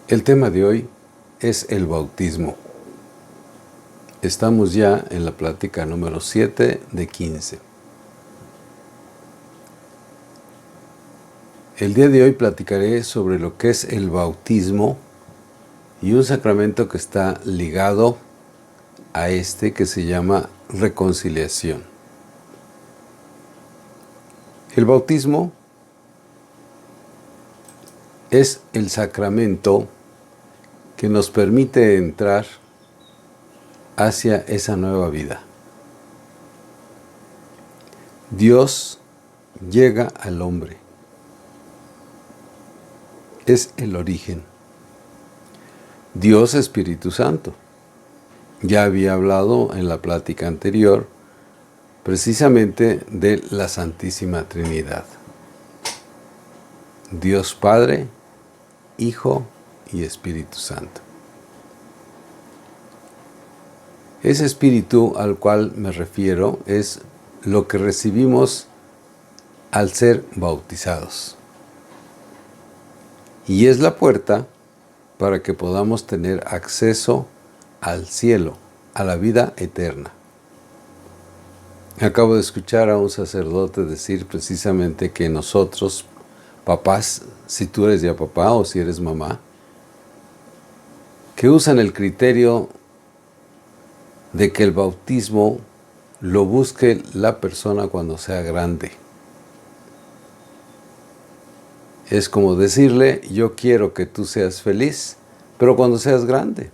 El tema de hoy es el bautismo. Estamos ya en la plática número 7 de 15. El día de hoy platicaré sobre lo que es el bautismo y un sacramento que está ligado a este que se llama reconciliación. El bautismo es el sacramento que nos permite entrar hacia esa nueva vida. Dios llega al hombre. Es el origen. Dios Espíritu Santo. Ya había hablado en la plática anterior precisamente de la Santísima Trinidad. Dios Padre, Hijo y Espíritu Santo. Ese espíritu al cual me refiero es lo que recibimos al ser bautizados. Y es la puerta para que podamos tener acceso al cielo, a la vida eterna. Acabo de escuchar a un sacerdote decir precisamente que nosotros, papás, si tú eres ya papá o si eres mamá, que usan el criterio de que el bautismo lo busque la persona cuando sea grande. Es como decirle, yo quiero que tú seas feliz, pero cuando seas grande.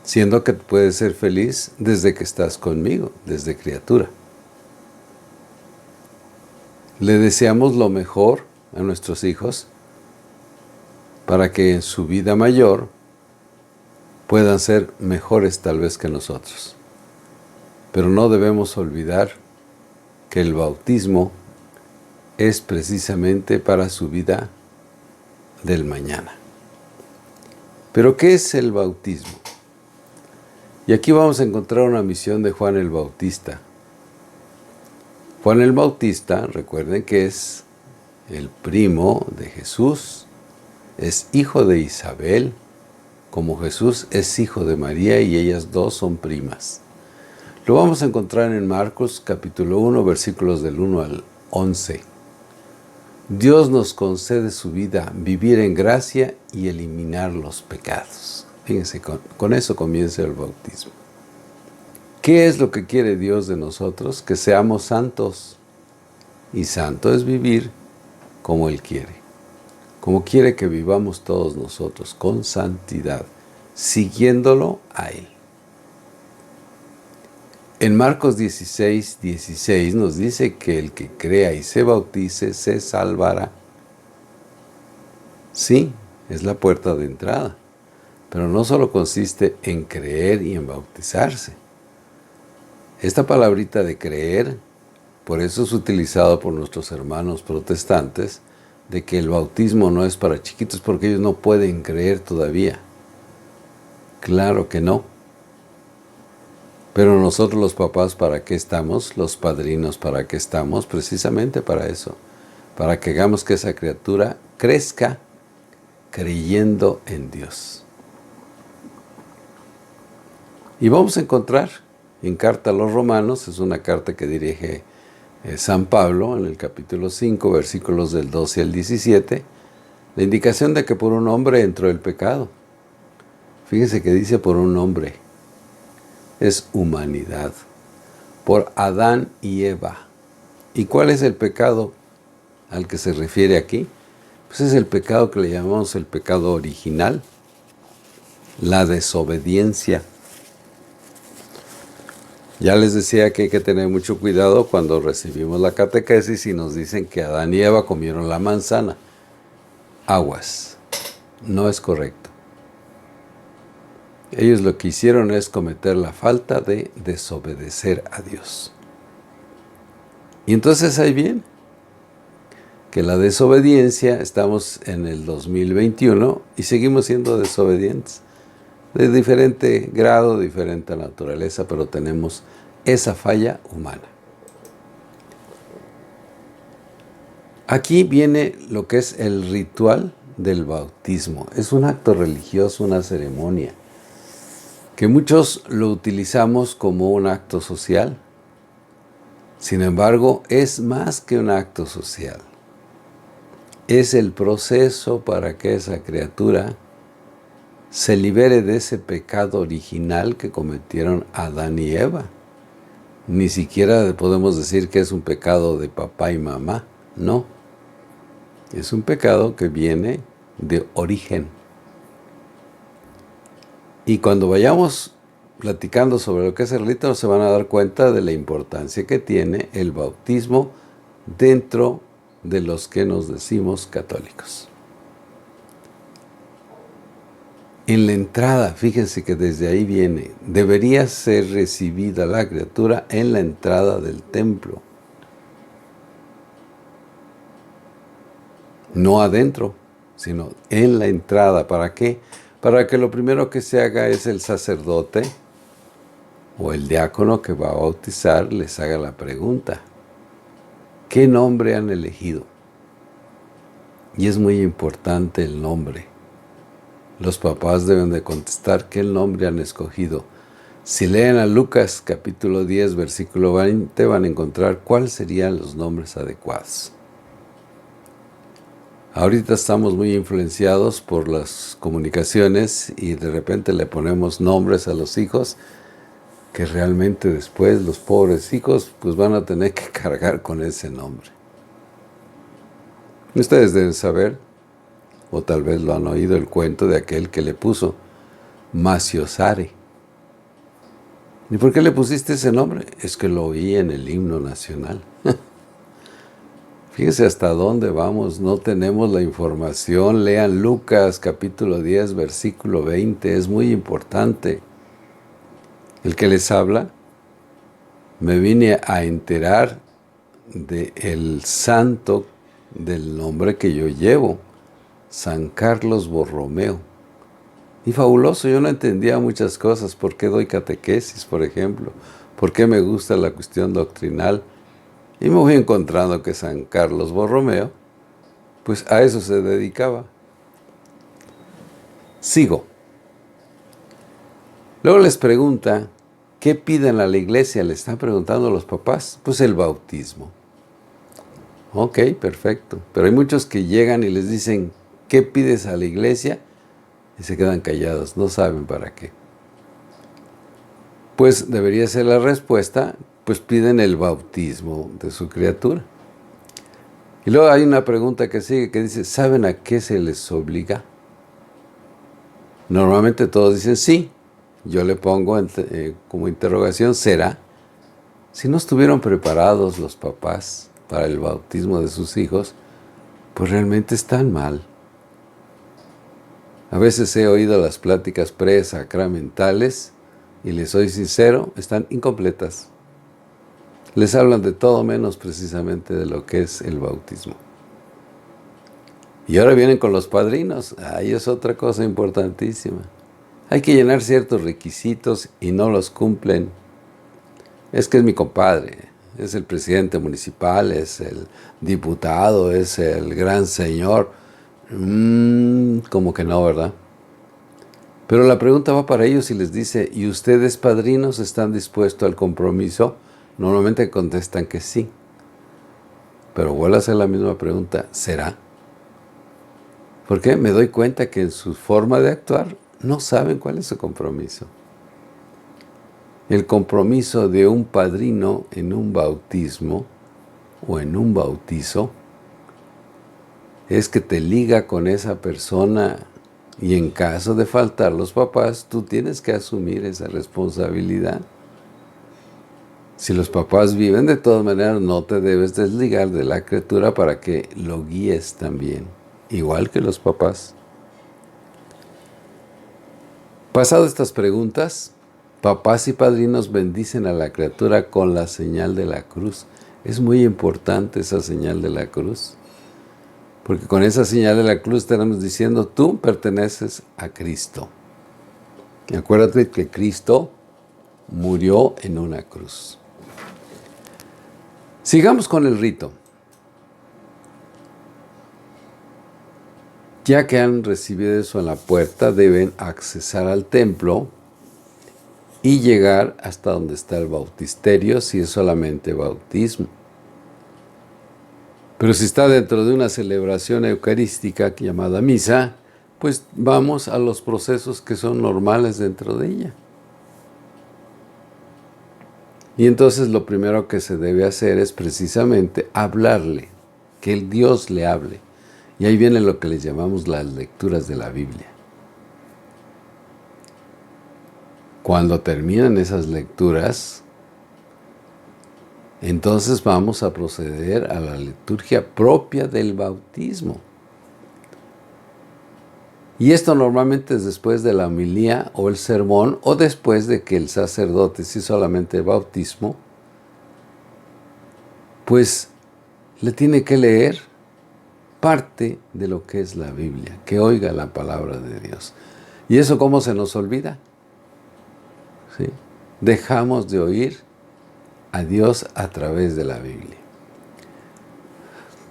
Siendo que puedes ser feliz desde que estás conmigo, desde criatura. Le deseamos lo mejor a nuestros hijos para que en su vida mayor puedan ser mejores tal vez que nosotros. Pero no debemos olvidar que el bautismo es precisamente para su vida del mañana. ¿Pero qué es el bautismo? Y aquí vamos a encontrar una misión de Juan el Bautista. Juan el Bautista, recuerden que es el primo de Jesús, es hijo de Isabel, como Jesús es hijo de María y ellas dos son primas. Lo vamos a encontrar en Marcos capítulo 1, versículos del 1 al 11. Dios nos concede su vida, vivir en gracia y eliminar los pecados. Fíjense, con eso comienza el bautismo. ¿Qué es lo que quiere Dios de nosotros? Que seamos santos. Y santo es vivir como Él quiere. Como quiere que vivamos todos nosotros, con santidad, siguiéndolo a Él. En Marcos 16 nos dice que el que crea y se bautice se salvará. Sí, es la puerta de entrada, pero no solo consiste en creer y en bautizarse. Esta palabrita de creer, por eso es utilizado por nuestros hermanos protestantes, de que el bautismo no es para chiquitos porque ellos no pueden creer todavía. Claro que no. Pero nosotros los papás, ¿para qué estamos? Los padrinos, ¿para qué estamos? Precisamente para eso. Para que hagamos que esa criatura crezca creyendo en Dios. Y vamos a encontrar en Carta a los Romanos, es una carta que dirige San Pablo en el capítulo 5, versículos del 12 al 17, la indicación de que por un hombre entró el pecado. Fíjense que dice por un hombre. Es humanidad, por Adán y Eva. ¿Y cuál es el pecado al que se refiere aquí? Pues es el pecado que le llamamos el pecado original, la desobediencia. Ya les decía que hay que tener mucho cuidado cuando recibimos la catequesis y nos dicen que Adán y Eva comieron la manzana. Aguas, no es correcto. Ellos lo que hicieron es cometer la falta de desobedecer a Dios. Y entonces ahí bien, que la desobediencia, estamos en el 2021 y seguimos siendo desobedientes. De diferente grado, diferente naturaleza, pero tenemos esa falla humana. Aquí viene lo que es el ritual del bautismo. Es un acto religioso, una ceremonia, que muchos lo utilizamos como un acto social. Sin embargo, es más que un acto social. Es el proceso para que esa criatura se libere de ese pecado original que cometieron Adán y Eva. Ni siquiera podemos decir que es un pecado de papá y mamá, no. Es un pecado que viene de origen. Y cuando vayamos platicando sobre lo que es el rito, se van a dar cuenta de la importancia que tiene el bautismo dentro de los que nos decimos católicos. En la entrada, fíjense que desde ahí viene, debería ser recibida la criatura en la entrada del templo. No adentro, sino en la entrada. ¿Para qué? Para que lo primero que se haga es el sacerdote o el diácono que va a bautizar les haga la pregunta: ¿qué nombre han elegido? Y es muy importante el nombre. Los papás deben de contestar qué nombre han escogido. Si leen a Lucas capítulo 10, versículo 20, van a encontrar cuáles serían los nombres adecuados. Ahorita estamos muy influenciados por las comunicaciones y de repente le ponemos nombres a los hijos que realmente después los pobres hijos pues van a tener que cargar con ese nombre. Ustedes deben saber, o tal vez lo han oído, el cuento de aquel que le puso Maciosare. ¿Y por qué le pusiste ese nombre? Es que lo oí en el himno nacional. Fíjense hasta dónde vamos, no tenemos la información. Lean Lucas capítulo 10, versículo 20, es muy importante. El que les habla, me vine a enterar del santo del nombre que yo llevo, San Carlos Borromeo. Y fabuloso, yo no entendía muchas cosas. ¿Por qué doy catequesis, por ejemplo? ¿Por qué me gusta la cuestión doctrinal? Y me voy encontrando que San Carlos Borromeo, pues a eso se dedicaba. Sigo. Luego les pregunta, ¿qué piden a la iglesia? Le están preguntando a los papás. Pues el bautismo. Ok, perfecto. Pero hay muchos que llegan y les dicen, ¿qué pides a la iglesia? Y se quedan callados, no saben para qué. Pues debería ser la respuesta, pues piden el bautismo de su criatura. Y luego hay una pregunta que sigue que dice, ¿saben a qué se les obliga? Normalmente todos dicen sí. Yo le pongo como interrogación, ¿será? Si no estuvieron preparados los papás para el bautismo de sus hijos, pues realmente están mal. A veces he oído las pláticas presacramentales y les soy sincero, están incompletas. Les hablan de todo menos precisamente de lo que es el bautismo. Y ahora vienen con los padrinos. Ahí es otra cosa importantísima. Hay que llenar ciertos requisitos y no los cumplen. Es que es mi compadre, es el presidente municipal, es el diputado, es el gran señor. Como que no, ¿verdad? Pero la pregunta va para ellos y les dice, ¿y ustedes, padrinos, están dispuestos al compromiso? Normalmente contestan que sí. Pero vuelvo a hacer la misma pregunta, ¿será? Porque me doy cuenta que en su forma de actuar no saben cuál es su compromiso. El compromiso de un padrino en un bautismo o en un bautizo es que te liga con esa persona y en caso de faltar los papás, tú tienes que asumir esa responsabilidad. Si los papás viven, de todas maneras no te debes desligar de la criatura para que lo guíes también, igual que los papás. Pasado estas preguntas, papás y padrinos bendicen a la criatura con la señal de la cruz. Es muy importante esa señal de la cruz, porque con esa señal de la cruz estaremos diciendo, tú perteneces a Cristo. Y acuérdate que Cristo murió en una cruz. Sigamos con el rito. Ya que han recibido eso en la puerta, deben accesar al templo y llegar hasta donde está el bautisterio, si es solamente bautismo. Pero si está dentro de una celebración eucarística llamada misa, pues vamos a los procesos que son normales dentro de ella. Y entonces lo primero que se debe hacer es precisamente hablarle, que el Dios le hable. Y ahí viene lo que les llamamos las lecturas de la Biblia. Cuando terminan esas lecturas, entonces vamos a proceder a la liturgia propia del bautismo. Y esto normalmente es después de la homilía o el sermón, o después de que el sacerdote, si solamente el bautismo, pues le tiene que leer parte de lo que es la Biblia, que oiga la palabra de Dios. ¿Y eso cómo se nos olvida? ¿Sí? Dejamos de oír a Dios a través de la Biblia.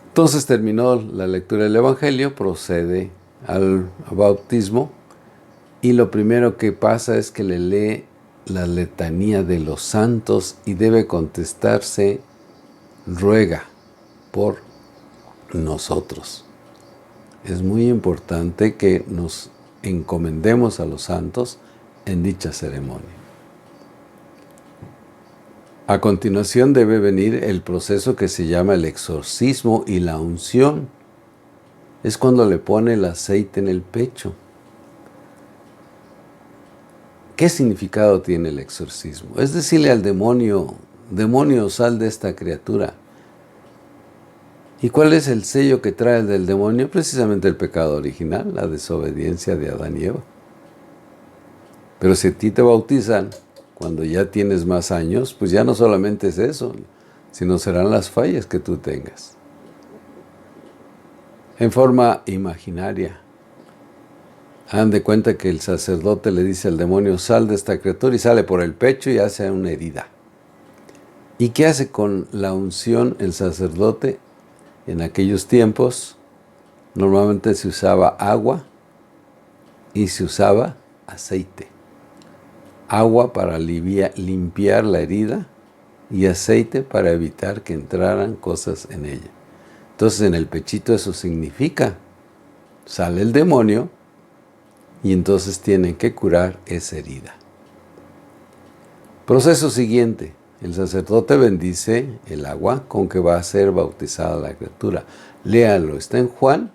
Entonces terminó la lectura del Evangelio, procede al bautismo y lo primero que pasa es que le lee la letanía de los santos y debe contestarse: ruega por nosotros. Es muy importante que nos encomendemos a los santos en dicha ceremonia. A continuación debe venir el proceso que se llama el exorcismo y la unción. Es cuando le pone el aceite en el pecho. ¿Qué significado tiene el exorcismo? Es decirle al demonio: demonio, sal de esta criatura. ¿Y cuál es el sello que trae el del demonio? Precisamente el pecado original, la desobediencia de Adán y Eva. Pero si a ti te bautizan cuando ya tienes más años, pues ya no solamente es eso, sino serán las fallas que tú tengas. En forma imaginaria. Hagan de cuenta que el sacerdote le dice al demonio: sal de esta criatura, y sale por el pecho y hace una herida. ¿Y qué hace con la unción el sacerdote? En aquellos tiempos normalmente se usaba agua y se usaba aceite. Agua para limpiar la herida y aceite para evitar que entraran cosas en ella. Entonces en el pechito eso significa: sale el demonio y entonces tienen que curar esa herida. Proceso siguiente: el sacerdote bendice el agua con que va a ser bautizada la criatura. Léalo, está en Juan,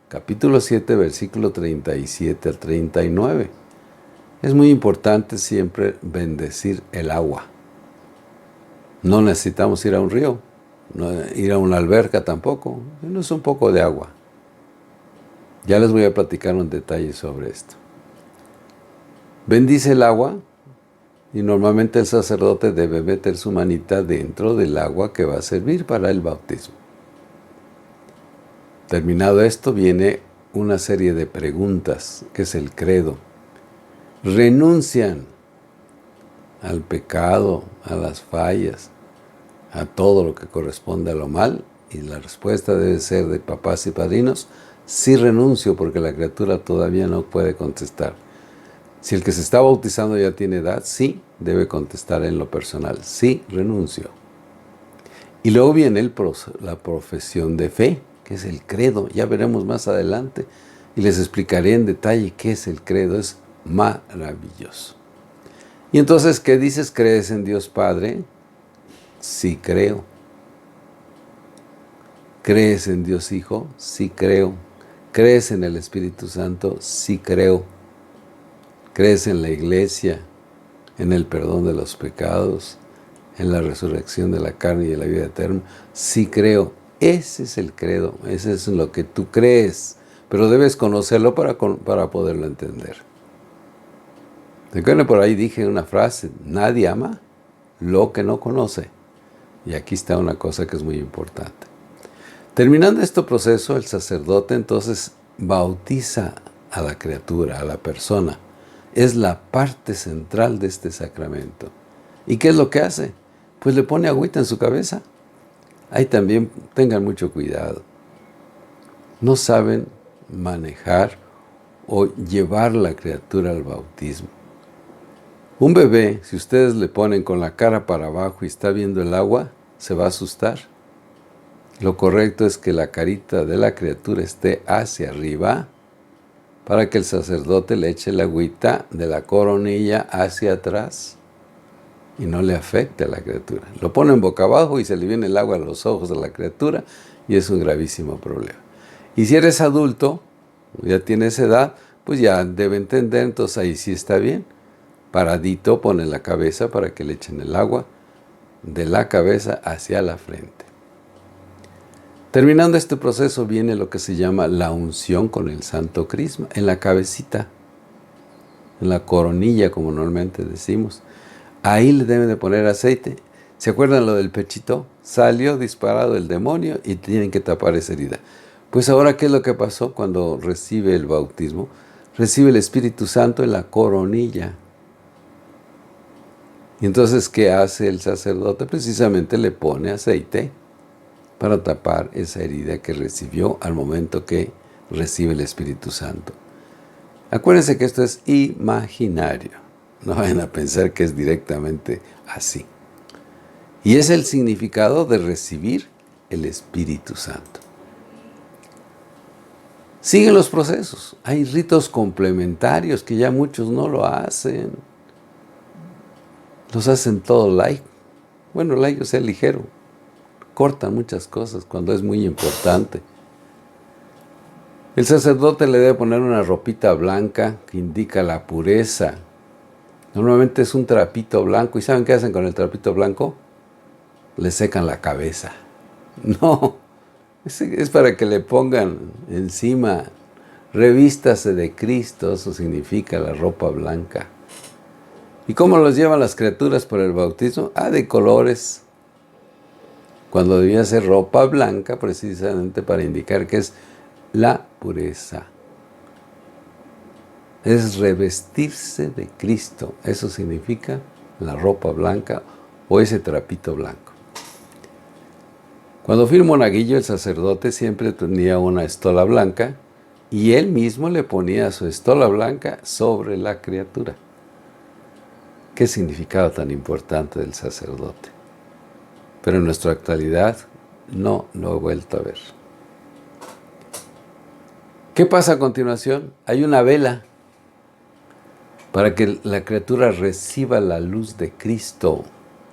capítulo 7, versículo 37 al 39. Es muy importante siempre bendecir el agua. No necesitamos ir a un río, no ir a una alberca tampoco. No es un poco de agua. Ya les voy a platicar un detalle sobre esto. Bendice el agua y normalmente el sacerdote debe meter su manita dentro del agua que va a servir para el bautismo. Terminado esto, viene una serie de preguntas, que es el credo. Renuncian al pecado, a las fallas, a todo lo que corresponde a lo mal, y la respuesta debe ser de papás y padrinos: sí renuncio, porque la criatura todavía no puede contestar. Si el que se está bautizando ya tiene edad, sí debe contestar en lo personal: sí renuncio. Y luego viene la profesión de fe, que es el credo. Ya veremos más adelante y les explicaré en detalle qué es el credo. Es maravilloso. Y entonces, ¿qué dices? ¿Crees en Dios Padre? Sí creo. ¿Crees en Dios Hijo? Sí creo. ¿Crees en el Espíritu Santo? Sí creo. ¿Crees en la iglesia, en el perdón de los pecados, en la resurrección de la carne y en la vida eterna? Sí creo. Ese es el credo, ese es lo que tú crees, pero debes conocerlo para poderlo entender. Recuerden, por ahí dije una frase: nadie ama lo que no conoce. Y aquí está una cosa que es muy importante. Terminando este proceso, el sacerdote entonces bautiza a la criatura, a la persona. Es la parte central de este sacramento. ¿Y qué es lo que hace? Pues le pone agüita en su cabeza. Ahí también tengan mucho cuidado. No saben manejar o llevar la criatura al bautismo. Un bebé, si ustedes le ponen con la cara para abajo y está viendo el agua, se va a asustar. Lo correcto es que la carita de la criatura esté hacia arriba para que el sacerdote le eche la agüita de la coronilla hacia atrás y no le afecte a la criatura. Lo ponen boca abajo y se le viene el agua a los ojos de la criatura y es un gravísimo problema. Y si eres adulto, ya tienes edad, pues ya debe entender, entonces ahí sí está bien. Paradito, pone la cabeza para que le echen el agua de la cabeza hacia la frente. Terminando este proceso viene lo que se llama la unción con el Santo Crisma, en la cabecita, en la coronilla, como normalmente decimos. Ahí le deben de poner aceite. ¿Se acuerdan lo del pechito? Salió disparado el demonio y tienen que tapar esa herida. Pues ahora, ¿qué es lo que pasó cuando recibe el bautismo? Recibe el Espíritu Santo en la coronilla. Y entonces, ¿qué hace el sacerdote? Precisamente le pone aceite para tapar esa herida que recibió al momento que recibe el Espíritu Santo. Acuérdense que esto es imaginario. No vayan a pensar que es directamente así. Y es el significado de recibir el Espíritu Santo. Siguen los procesos. Hay ritos complementarios que ya muchos no lo hacen. Los hacen todo light. Bueno, light, o sea, ligero. Cortan muchas cosas cuando es muy importante. El sacerdote le debe poner una ropita blanca que indica la pureza. Normalmente es un trapito blanco. ¿Y saben qué hacen con el trapito blanco? Le secan la cabeza. No, es para que le pongan encima, revístase de Cristo, eso significa la ropa blanca. ¿Y cómo los llevan las criaturas por el bautismo? De colores. Cuando debía ser ropa blanca, precisamente para indicar que es la pureza. Es revestirse de Cristo. Eso significa la ropa blanca o ese trapito blanco. Cuando fui monaguillo, el sacerdote siempre tenía una estola blanca y él mismo le ponía su estola blanca sobre la criatura. Qué significado tan importante del sacerdote. Pero en nuestra actualidad no lo he vuelto a ver. ¿Qué pasa a continuación? Hay una vela para que la criatura reciba la luz de Cristo,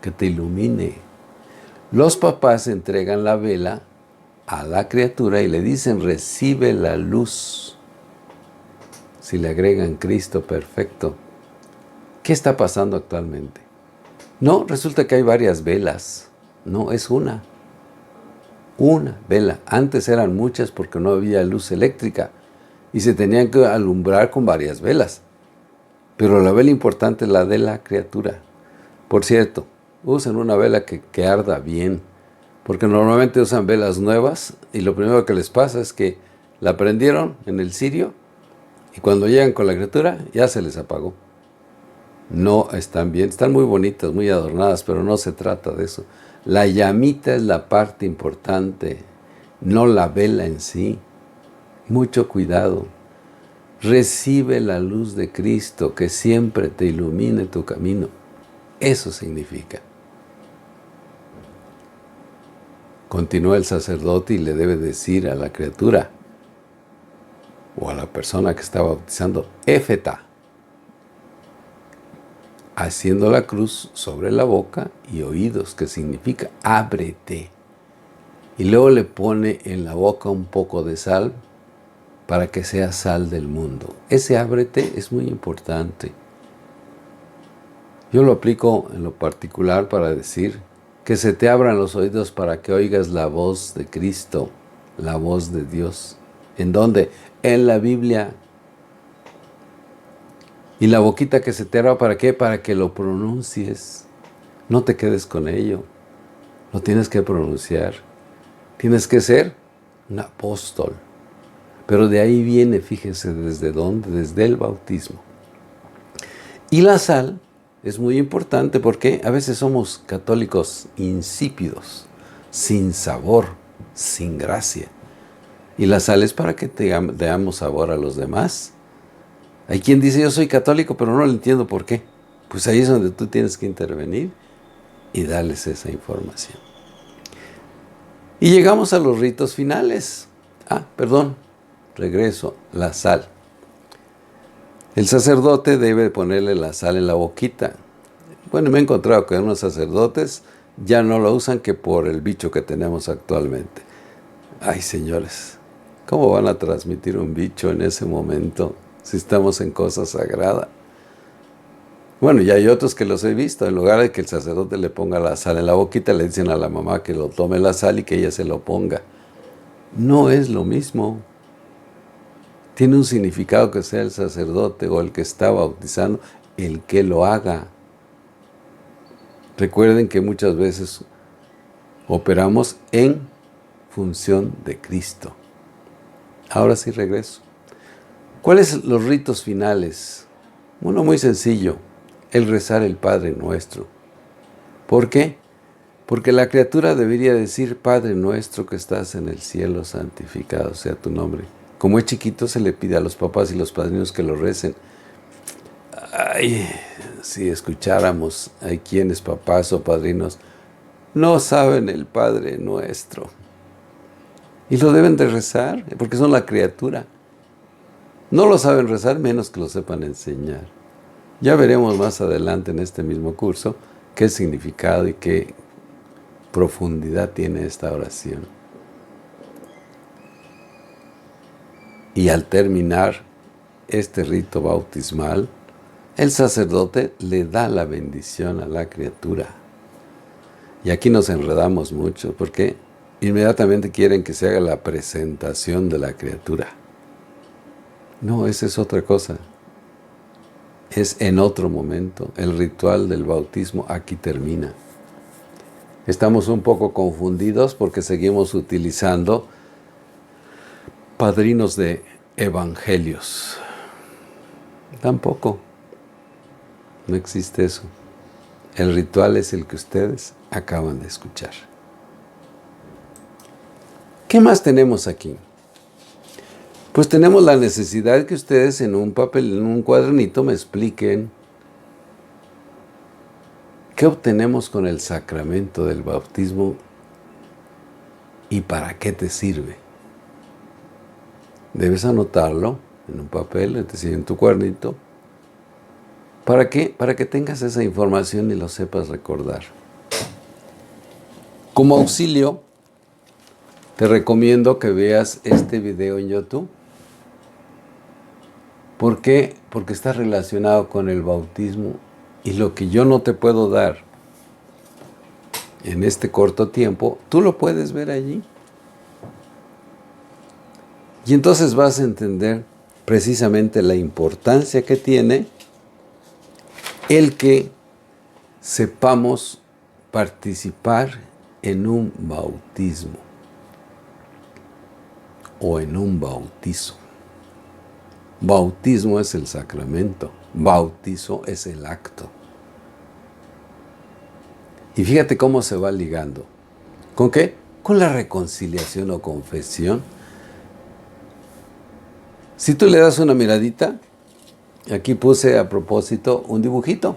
que te ilumine. Los papás entregan la vela a la criatura y le dicen, recibe la luz. Si le agregan Cristo, perfecto. ¿Qué está pasando actualmente? No, resulta que hay varias velas. No, es una vela. Antes eran muchas porque no había luz eléctrica y se tenían que alumbrar con varias velas. Pero la vela importante es la de la criatura. Por cierto, usen una vela que arda bien, porque normalmente usan velas nuevas y lo primero que les pasa es que la prendieron en el cirio y cuando llegan con la criatura ya se les apagó. No están bien, están muy bonitas, muy adornadas, pero no se trata de eso. La llamita es la parte importante, no la vela en sí. Mucho cuidado. Recibe la luz de Cristo, que siempre te ilumine tu camino. Eso significa. Continúa el sacerdote y le debe decir a la criatura o a la persona que está bautizando, Éfeta, haciendo la cruz sobre la boca y oídos, que significa ábrete. Y luego le pone en la boca un poco de sal para que sea sal del mundo. Ese ábrete es muy importante. Yo lo aplico en lo particular para decir que se te abran los oídos para que oigas la voz de Cristo, la voz de Dios. ¿En dónde? En la Biblia. Y la boquita que se te abra, ¿para qué? Para que lo pronuncies. No te quedes con ello. Lo tienes que pronunciar. Tienes que ser un apóstol. Pero de ahí viene, fíjense, ¿desde dónde? Desde el bautismo. Y la sal es muy importante porque a veces somos católicos insípidos, sin sabor, sin gracia. Y la sal es para que damos sabor a los demás. Hay quien dice, yo soy católico, pero no lo entiendo por qué. Pues ahí es donde tú tienes que intervenir y darles esa información. Y llegamos a los ritos finales. Regreso, la sal. El sacerdote debe ponerle la sal en la boquita. Bueno, me he encontrado que unos sacerdotes ya no lo usan que por el bicho que tenemos actualmente. Ay, señores, ¿cómo van a transmitir un bicho en ese momento si estamos en cosa sagrada? Bueno, y hay otros que los he visto. En lugar de que el sacerdote le ponga la sal en la boquita, le dicen a la mamá que lo tome la sal y que ella se lo ponga. No es lo mismo. Tiene un significado que sea el sacerdote o el que está bautizando el que lo haga. Recuerden que muchas veces operamos en función de Cristo. Ahora sí regreso. ¿Cuáles son los ritos finales? Uno muy sencillo, el rezar el Padre Nuestro. ¿Por qué? Porque la criatura debería decir, Padre Nuestro que estás en el cielo, santificado sea tu nombre. Como es chiquito, se le pide a los papás y los padrinos que lo recen. Ay, si escucháramos, hay quienes, papás o padrinos, no saben el Padre Nuestro. Y lo deben de rezar, porque son la criatura. No lo saben rezar, menos que lo sepan enseñar. Ya veremos más adelante en este mismo curso qué significado y qué profundidad tiene esta oración. Y al terminar este rito bautismal, el sacerdote le da la bendición a la criatura. Y aquí nos enredamos mucho porque inmediatamente quieren que se haga la presentación de la criatura. No, esa es otra cosa. Es en otro momento. El ritual del bautismo aquí termina. Estamos un poco confundidos porque seguimos utilizando padrinos de evangelios. Tampoco. No existe eso. El ritual es el que ustedes acaban de escuchar. ¿Qué más tenemos aquí? Pues tenemos la necesidad que ustedes en un papel, en un cuadernito, me expliquen qué obtenemos con el sacramento del bautismo y para qué te sirve. Debes anotarlo en un papel, es decir, en tu cuadernito. ¿Para qué? Para que tengas esa información y lo sepas recordar. Como auxilio, te recomiendo que veas este video en YouTube. ¿Por qué? Porque está relacionado con el bautismo y lo que yo no te puedo dar en este corto tiempo, tú lo puedes ver allí. Y entonces vas a entender precisamente la importancia que tiene el que sepamos participar en un bautismo o en un bautizo. Bautismo es el sacramento, bautizo es el acto. Y fíjate cómo se va ligando. ¿Con qué? Con la reconciliación o confesión. Si tú le das una miradita, aquí puse a propósito un dibujito.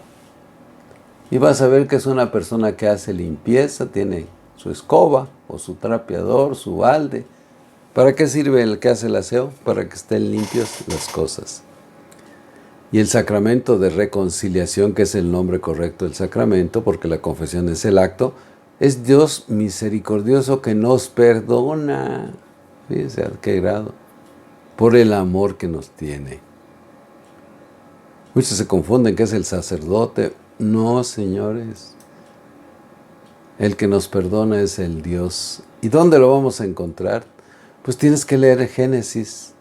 Y vas a ver que es una persona que hace limpieza, tiene su escoba o su trapeador, su balde. ¿Para qué sirve el que hace el aseo? Para que estén limpias las cosas. Y el sacramento de reconciliación, que es el nombre correcto del sacramento, porque la confesión es el acto, es Dios misericordioso que nos perdona. Fíjense a qué grado. Por el amor que nos tiene. Muchos se confunden que es el sacerdote. No, señores. El que nos perdona es el Dios. ¿Y dónde lo vamos a encontrar? Pues tienes que leer Génesis.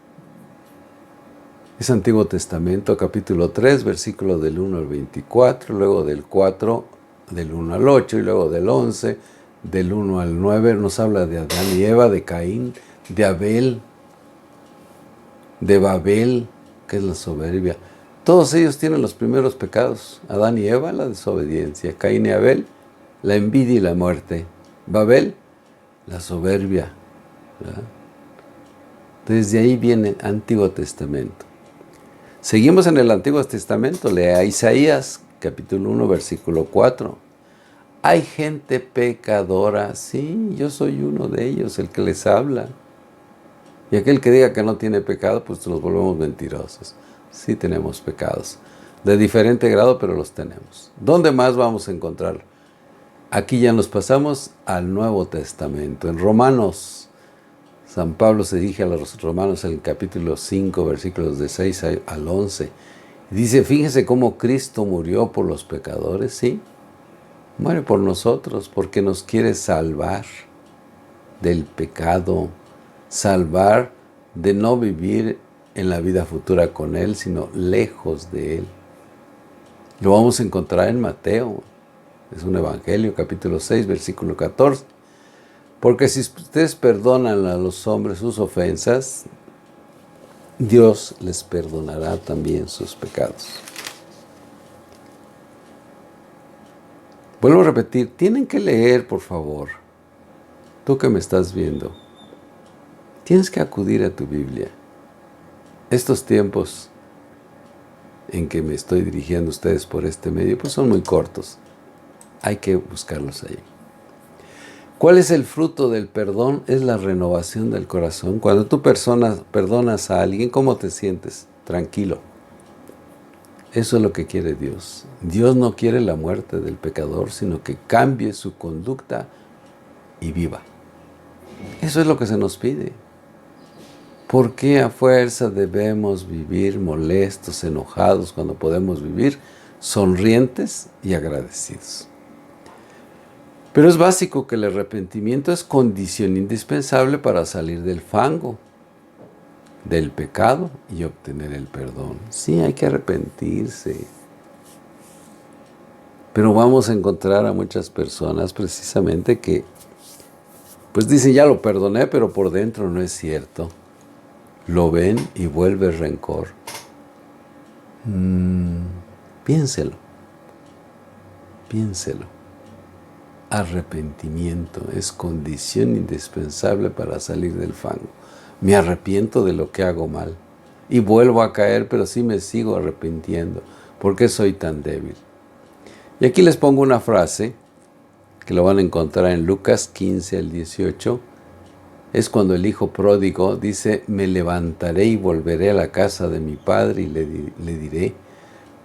Es Antiguo Testamento, capítulo 3, versículo del 1 al 24, luego del 4, del 1 al 8, y luego del 11, del 1 al 9. Nos habla de Adán y Eva, de Caín, de Abel, de Babel, que es la soberbia. Todos ellos tienen los primeros pecados. Adán y Eva, la desobediencia. Caín y Abel, la envidia y la muerte. Babel, la soberbia, ¿verdad? Desde ahí viene Antiguo Testamento. Seguimos en el Antiguo Testamento, lea Isaías, capítulo 1, versículo 4. Hay gente pecadora, sí, yo soy uno de ellos, el que les habla. Y aquel que diga que no tiene pecado, pues nos volvemos mentirosos. Sí tenemos pecados, de diferente grado, pero los tenemos. ¿Dónde más vamos a encontrarlo? Aquí ya nos pasamos al Nuevo Testamento. En Romanos, San Pablo se dirige a los romanos en el capítulo 5, versículos de 6 al 11. Dice, fíjense cómo Cristo murió por los pecadores, ¿sí? Muere por nosotros porque nos quiere salvar del pecado, salvar de no vivir en la vida futura con Él, sino lejos de Él. Lo vamos a encontrar en Mateo, es un evangelio, capítulo 6, versículo 14. Porque si ustedes perdonan a los hombres sus ofensas, Dios les perdonará también sus pecados. Vuelvo a repetir, tienen que leer, por favor. Tú que me estás viendo, tienes que acudir a tu Biblia. Estos tiempos en que me estoy dirigiendo a ustedes por este medio, pues son muy cortos. Hay que buscarlos ahí. ¿Cuál es el fruto del perdón? Es la renovación del corazón. Cuando tú perdonas a alguien, ¿cómo te sientes? Tranquilo. Eso es lo que quiere Dios. Dios no quiere la muerte del pecador, sino que cambie su conducta y viva. Eso es lo que se nos pide. ¿Por qué a fuerza debemos vivir molestos, enojados, cuando podemos vivir sonrientes y agradecidos? Pero es básico que el arrepentimiento es condición indispensable para salir del fango, del pecado y obtener el perdón. Sí, hay que arrepentirse. Pero vamos a encontrar a muchas personas precisamente que pues dicen, ya lo perdoné, pero por dentro no es cierto. Lo ven y vuelve rencor. Piénselo. Arrepentimiento es condición indispensable para salir del fango. Me arrepiento de lo que hago mal y vuelvo a caer, pero sí me sigo arrepintiendo. ¿Por qué soy tan débil? Y aquí les pongo una frase que lo van a encontrar en Lucas 15 al 18. Es cuando el hijo pródigo dice, me levantaré y volveré a la casa de mi padre y le diré,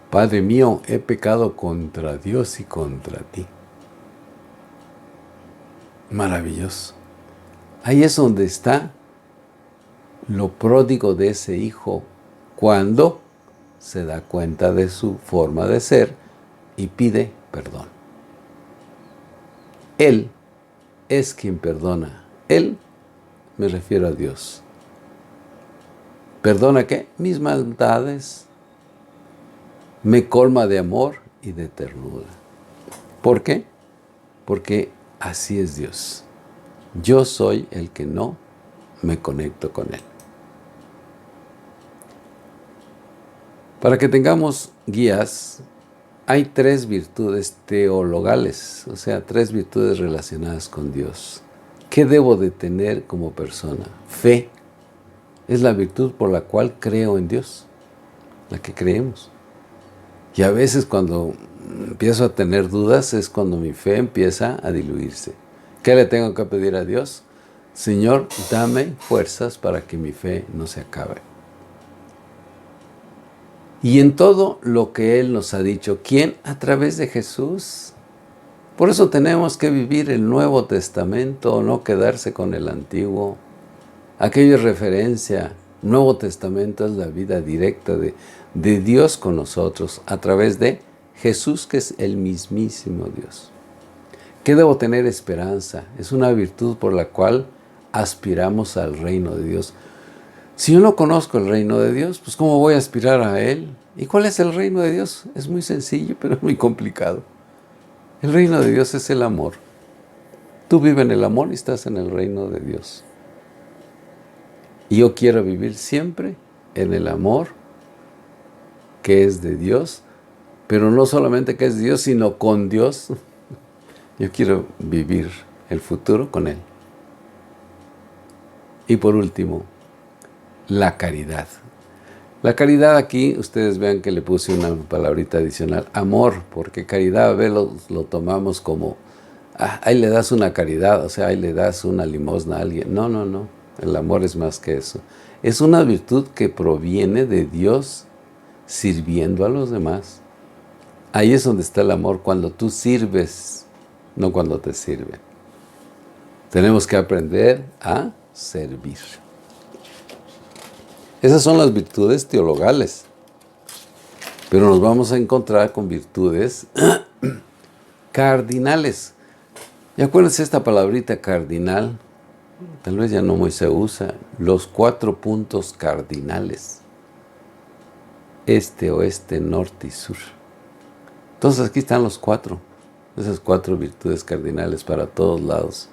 Padre mío, he pecado contra Dios y contra ti. Maravilloso. Ahí es donde está lo pródigo de ese hijo, cuando se da cuenta de su forma de ser y pide perdón. Él es quien perdona. Él, me refiero a Dios. ¿Perdona qué? Mis maldades. Me colma de amor y de ternura. ¿Por qué? Porque así es Dios. Yo soy el que no me conecto con Él. Para que tengamos guías, hay 3 virtudes teologales, o sea, 3 virtudes relacionadas con Dios. ¿Qué debo de tener como persona? Fe es la virtud por la cual creo en Dios, la que creemos. Y a veces cuando empiezo a tener dudas es cuando mi fe empieza a diluirse. ¿Qué le tengo que pedir a Dios? Señor, dame fuerzas para que mi fe no se acabe. Y en todo lo que Él nos ha dicho, ¿quién? A través de Jesús. Por eso tenemos que vivir el Nuevo Testamento, no quedarse con el Antiguo. Aquello es referencia. Nuevo Testamento es la vida directa de Dios con nosotros, a través de Jesús, que es el mismísimo Dios. ¿Qué debo tener? Esperanza. Es una virtud por la cual aspiramos al reino de Dios. Si yo no conozco el reino de Dios, pues ¿cómo voy a aspirar a Él? ¿Y cuál es el reino de Dios? Es muy sencillo, pero es muy complicado. El reino de Dios es el amor. Tú vives en el amor y estás en el reino de Dios. Y yo quiero vivir siempre en el amor que es de Dios, pero no solamente que es de Dios, sino con Dios. Yo quiero vivir el futuro con Él. Y por último, la caridad. La caridad aquí, ustedes vean que le puse una palabrita adicional, amor, porque caridad a veces lo tomamos como, ahí le das una caridad, o sea, ahí le das una limosna a alguien. No, no, no, el amor es más que eso. Es una virtud que proviene de Dios sirviendo a los demás. Ahí es donde está el amor, cuando tú sirves, no cuando te sirven. Tenemos que aprender a servir. Esas son las virtudes teologales. Pero nos vamos a encontrar con virtudes cardinales. Y acuérdense esta palabrita cardinal, tal vez ya no muy se usa, los 4 puntos cardinales. Este, oeste, norte y sur. Entonces aquí están los 4, esas 4 virtudes cardinales para todos lados.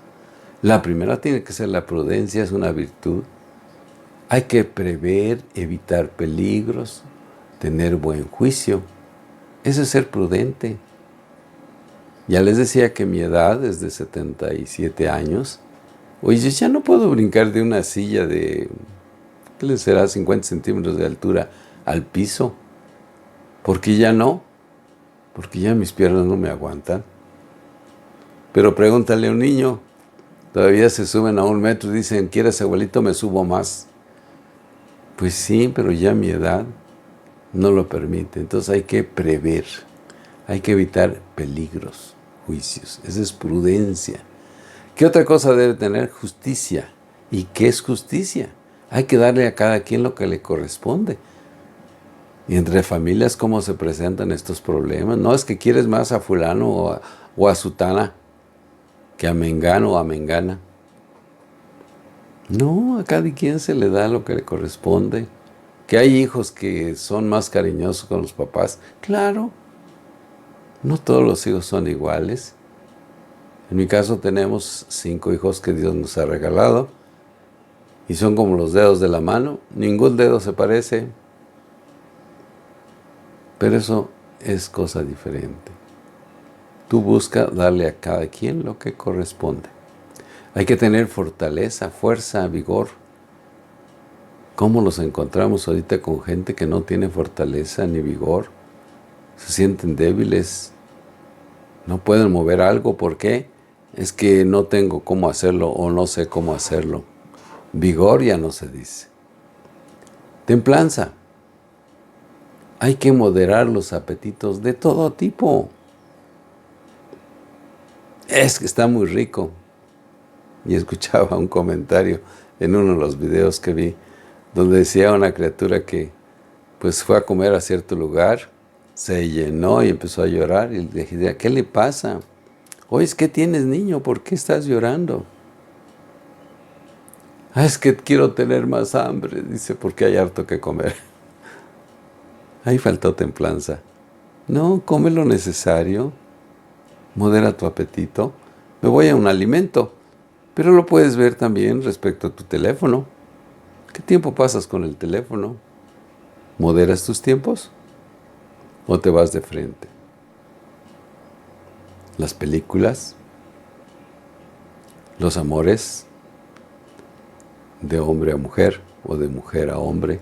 La primera tiene que ser la prudencia, es una virtud. Hay que prever, evitar peligros, tener buen juicio. Eso es ser prudente. Ya les decía que mi edad es de 77 años. Oye, ya no puedo brincar de una silla de, ¿qué les será? 50 centímetros de altura al piso. ¿Por qué ya no? Porque ya mis piernas no me aguantan. Pero pregúntale a un niño, todavía se suben a 1 metro y dicen, ¿quieres, abuelito? Me subo más. Pues sí, pero ya mi edad no lo permite. Entonces hay que prever, hay que evitar peligros, juicios. Esa es prudencia. ¿Qué otra cosa debe tener? Justicia. ¿Y qué es justicia? Hay que darle a cada quien lo que le corresponde. Y entre familias, ¿cómo se presentan estos problemas? No es que quieres más a fulano o a sutana que a mengano o a mengana. No, a cada quien se le da lo que le corresponde. Que hay hijos que son más cariñosos con los papás. Claro, no todos los hijos son iguales. En mi caso tenemos 5 hijos que Dios nos ha regalado. Y son como los dedos de la mano. Ningún dedo se parece. Pero eso es cosa diferente. Tú busca darle a cada quien lo que corresponde. Hay que tener fortaleza, fuerza, vigor. ¿Cómo los encontramos ahorita con gente que no tiene fortaleza ni vigor? Se sienten débiles, no pueden mover algo. ¿Por qué? Es que no tengo cómo hacerlo o no sé cómo hacerlo. Vigor ya no se dice. Templanza. Hay que moderar los apetitos de todo tipo. Es que está muy rico. Y escuchaba un comentario en uno de los videos que vi, donde decía una criatura que pues fue a comer a cierto lugar, se llenó y empezó a llorar, y le dije, ¿qué le pasa? Oye, ¿qué tienes, niño? ¿Por qué estás llorando? Es que quiero tener más hambre, dice, porque hay harto que comer. Ahí faltó templanza. No, come lo necesario, modera tu apetito. Me voy a un alimento. Pero lo puedes ver también respecto a tu teléfono. ¿Qué tiempo pasas con el teléfono? ¿Moderas tus tiempos? ¿O te vas de frente? Las películas, los amores, de hombre a mujer o de mujer a hombre.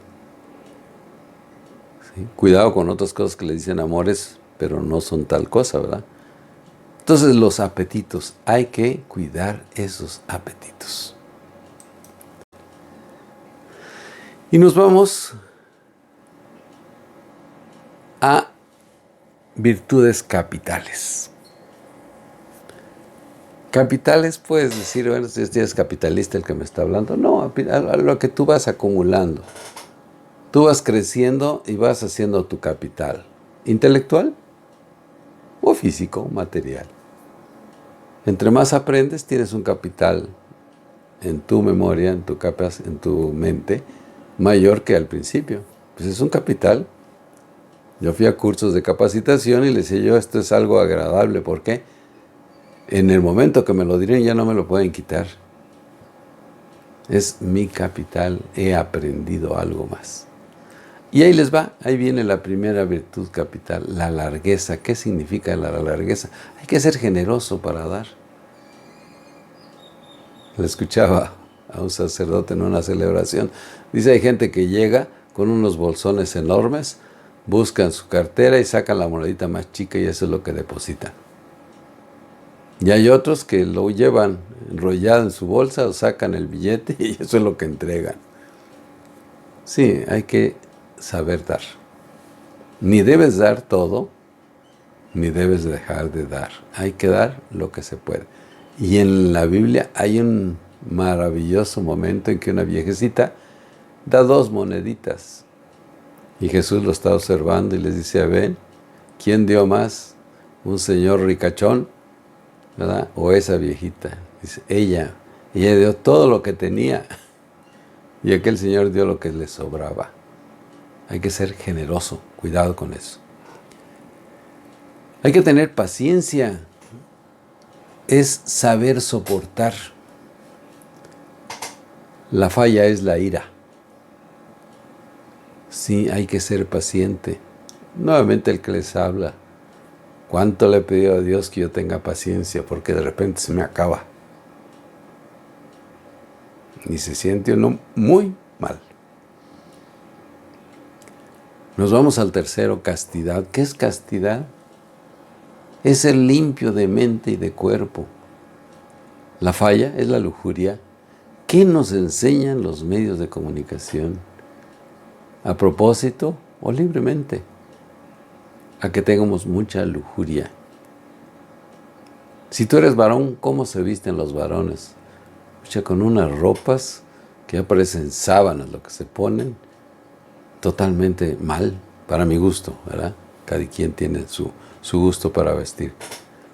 ¿Sí? Cuidado con otras cosas que le dicen amores, pero no son tal cosa, ¿verdad? Entonces los apetitos, hay que cuidar esos apetitos. Y nos vamos a virtudes capitales. Capitales, puedes decir, bueno, si es capitalista el que me está hablando. No, a lo que tú vas acumulando. Tú vas creciendo y vas haciendo tu capital. ¿Intelectual? O físico, material. Entre más aprendes, tienes un capital en tu memoria, en tu mente, mayor que al principio. Pues es un capital. Yo fui a cursos de capacitación y les decía yo, esto es algo agradable. ¿Por qué? En el momento que me lo dirán, ya no me lo pueden quitar. Es mi capital, he aprendido algo más. Y ahí les va, ahí viene la primera virtud capital, la largueza. ¿Qué significa la largueza? Hay que ser generoso para dar. Le escuchaba a un sacerdote en una celebración. Dice, hay gente que llega con unos bolsones enormes, buscan su cartera y sacan la monedita más chica y eso es lo que depositan. Y hay otros que lo llevan enrollado en su bolsa o sacan el billete y eso es lo que entregan. Sí, hay que saber dar. Ni debes dar todo, ni debes dejar de dar. Hay que dar lo que se puede. Y en la Biblia hay un maravilloso momento en que una viejecita da 2 moneditas. Y Jesús lo está observando y les dice, ven, ¿quién dio más? ¿Un señor ricachón? ¿Verdad? O esa viejita. Dice, ella dio todo lo que tenía. Y aquel señor dio lo que le sobraba. Hay que ser generoso. Cuidado con eso. Hay que tener paciencia. Es saber soportar. La falla es la ira. Sí, hay que ser paciente. Nuevamente el que les habla. ¿Cuánto le he pedido a Dios que yo tenga paciencia? Porque de repente se me acaba. Y se siente uno muy mal. Nos vamos al tercero, castidad. ¿Qué es castidad? Es ser limpio de mente y de cuerpo. La falla es la lujuria. ¿Qué nos enseñan los medios de comunicación? ¿A propósito o libremente? A que tengamos mucha lujuria. Si tú eres varón, ¿cómo se visten los varones? Con unas ropas que ya parecen sábanas lo que se ponen, totalmente mal, para mi gusto, ¿verdad? Cada quien tiene su gusto para vestir.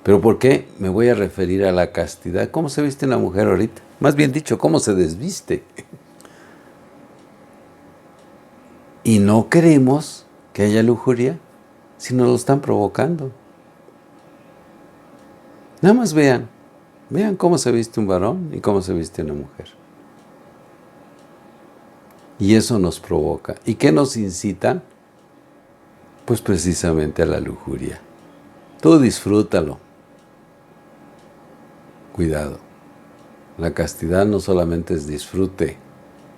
Pero ¿por qué me voy a referir a la castidad? ¿Cómo se viste una mujer ahorita? Más bien dicho, ¿cómo se desviste? Y no queremos que haya lujuria si nos lo están provocando. Nada más vean cómo se viste un varón y cómo se viste una mujer. Y eso nos provoca. ¿Y qué nos incitan? Pues precisamente a la lujuria. Tú disfrútalo. Cuidado. La castidad no solamente es disfrute,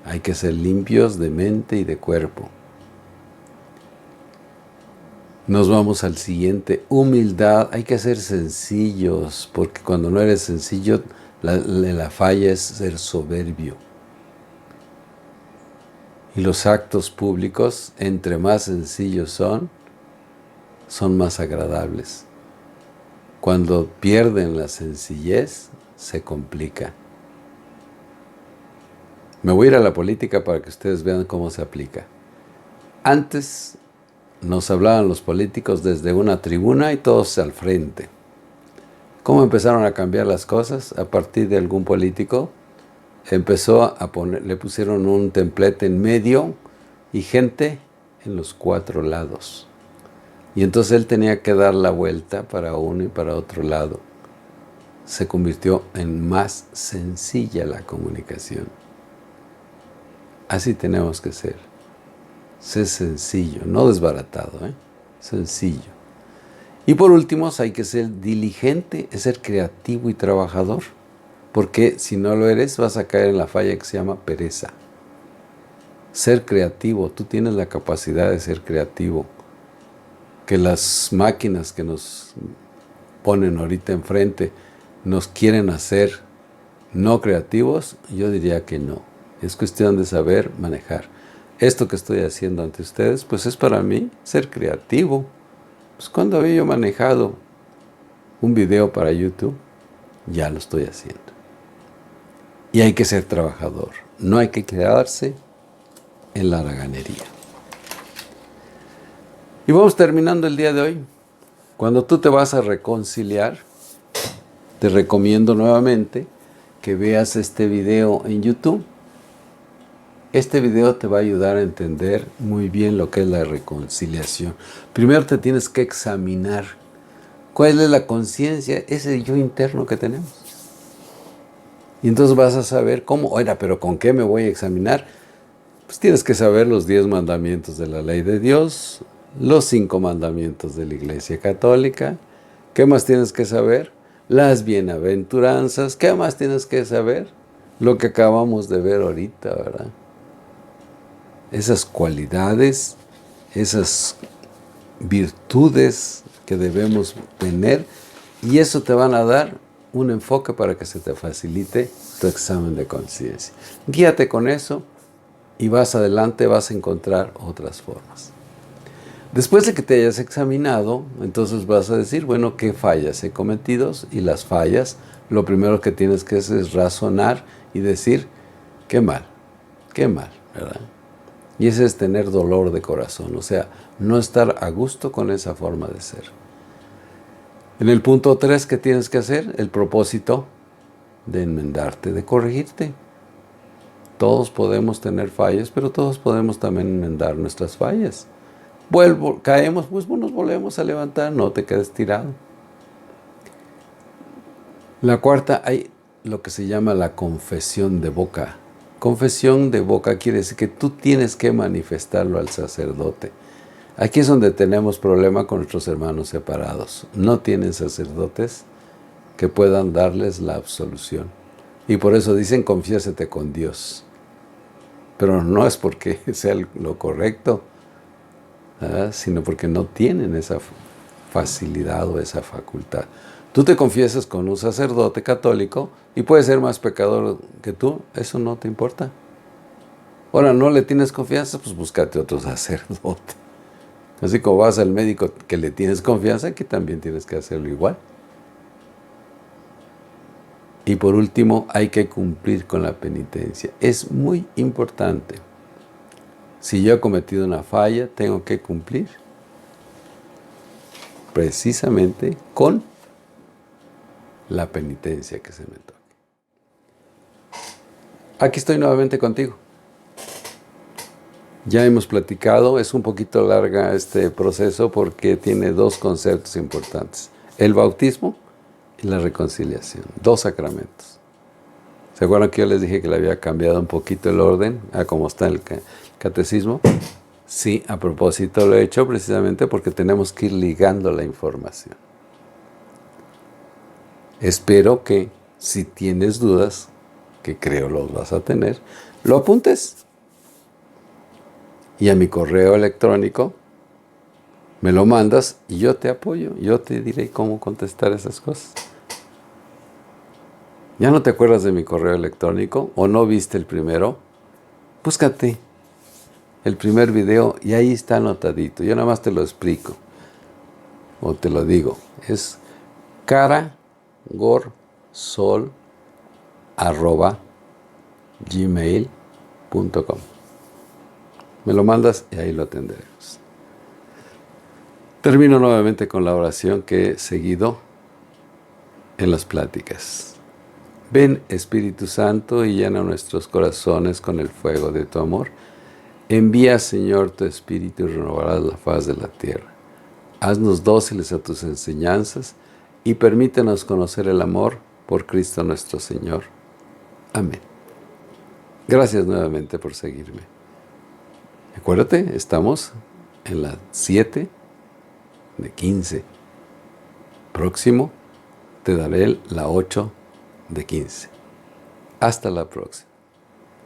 hay que ser limpios de mente y de cuerpo. Nos vamos al siguiente, humildad. Hay que ser sencillos, porque cuando no eres sencillo, la falla es ser soberbio. Y los actos públicos, entre más sencillos son más agradables. Cuando pierden la sencillez, se complica. Me voy a ir a la política para que ustedes vean cómo se aplica. Antes nos hablaban los políticos desde una tribuna y todos al frente. ¿Cómo empezaron a cambiar las cosas? A partir de algún político le pusieron un templete en medio y gente en los 4 lados. Y entonces él tenía que dar la vuelta para uno y para otro lado. Se convirtió en más sencilla la comunicación. Así tenemos que ser. Ser sencillo, no desbaratado, sencillo. Y por último, hay que ser diligente, es ser creativo y trabajador. Porque si no lo eres, vas a caer en la falla que se llama pereza. Ser creativo, tú tienes la capacidad de ser creativo. Que las máquinas que nos ponen ahorita enfrente nos quieren hacer no creativos, yo diría que no. Es cuestión de saber manejar. Esto que estoy haciendo ante ustedes, pues es para mí ser creativo. Pues cuando había yo manejado un video para YouTube, ya lo estoy haciendo. Y hay que ser trabajador. No hay que quedarse en la haraganería. Y vamos terminando el día de hoy. Cuando tú te vas a reconciliar, te recomiendo nuevamente que veas este video en YouTube. Este video te va a ayudar a entender muy bien lo que es la reconciliación. Primero te tienes que examinar cuál es la conciencia, ese yo interno que tenemos. Y entonces vas a saber cómo, pero ¿con qué me voy a examinar? Pues tienes que saber los 10 mandamientos de la ley de Dios, los 5 mandamientos de la Iglesia Católica. ¿Qué más tienes que saber? Las bienaventuranzas. ¿Qué más tienes que saber? lo que acabamos de ver ahorita, ¿verdad? Esas cualidades, esas virtudes que debemos tener, y eso te van a dar un enfoque para que se te facilite tu examen de conciencia. Guíate con eso y vas adelante, vas a encontrar otras formas. Después de que te hayas examinado, entonces vas a decir, bueno, ¿qué fallas he cometido? Y las fallas, lo primero que tienes que hacer es razonar y decir, qué mal, ¿verdad? Y ese es tener dolor de corazón, o sea, no estar a gusto con esa forma de ser. En el punto 3, ¿qué tienes que hacer? El propósito de enmendarte, de corregirte. Todos podemos tener fallas, pero todos podemos también enmendar nuestras fallas. Caemos, pues nos volvemos a levantar, no te quedes tirado. La cuarta, hay lo que se llama la confesión de boca. Confesión de boca quiere decir que tú tienes que manifestarlo al sacerdote. Aquí es donde tenemos problema con nuestros hermanos separados. No tienen sacerdotes que puedan darles la absolución. Y por eso dicen, confiésate con Dios. Pero no es porque sea lo correcto, ¿verdad? Sino porque no tienen esa facilidad o esa facultad. Tú te confiesas con un sacerdote católico y puede ser más pecador que tú, eso no te importa. Ahora, ¿no le tienes confianza? Pues búscate otro sacerdote. Así como vas al médico que le tienes confianza, que también tienes que hacerlo igual. Y por último, hay que cumplir con la penitencia. Es muy importante. Si yo he cometido una falla, tengo que cumplir precisamente con la penitencia que se me toque. Aquí estoy nuevamente contigo. Ya hemos platicado, es un poquito larga este proceso porque tiene dos conceptos importantes. El bautismo y la reconciliación. 2 sacramentos. ¿Se acuerdan que yo les dije que le había cambiado un poquito el orden a cómo está el catecismo? Sí, a propósito lo he hecho precisamente porque tenemos que ir ligando la información. Espero que si tienes dudas, que creo los vas a tener, lo apuntes. Y a mi correo electrónico me lo mandas y yo te apoyo. Yo te diré cómo contestar esas cosas. ¿Ya no te acuerdas de mi correo electrónico o no viste el primero? Búscate el primer video y ahí está anotadito. Yo nada más te lo explico o te lo digo. Es caragorsol@gmail.com. Me lo mandas y ahí lo atenderemos. Termino nuevamente con la oración que he seguido en las pláticas. Ven, Espíritu Santo, y llena nuestros corazones con el fuego de tu amor. Envía, Señor, tu Espíritu y renovarás la faz de la tierra. Haznos dóciles a tus enseñanzas y permítenos conocer el amor por Cristo nuestro Señor. Amén. Gracias nuevamente por seguirme. Acuérdate, estamos en la 7 de 15. Próximo te daré la 8 de 15. Hasta la próxima.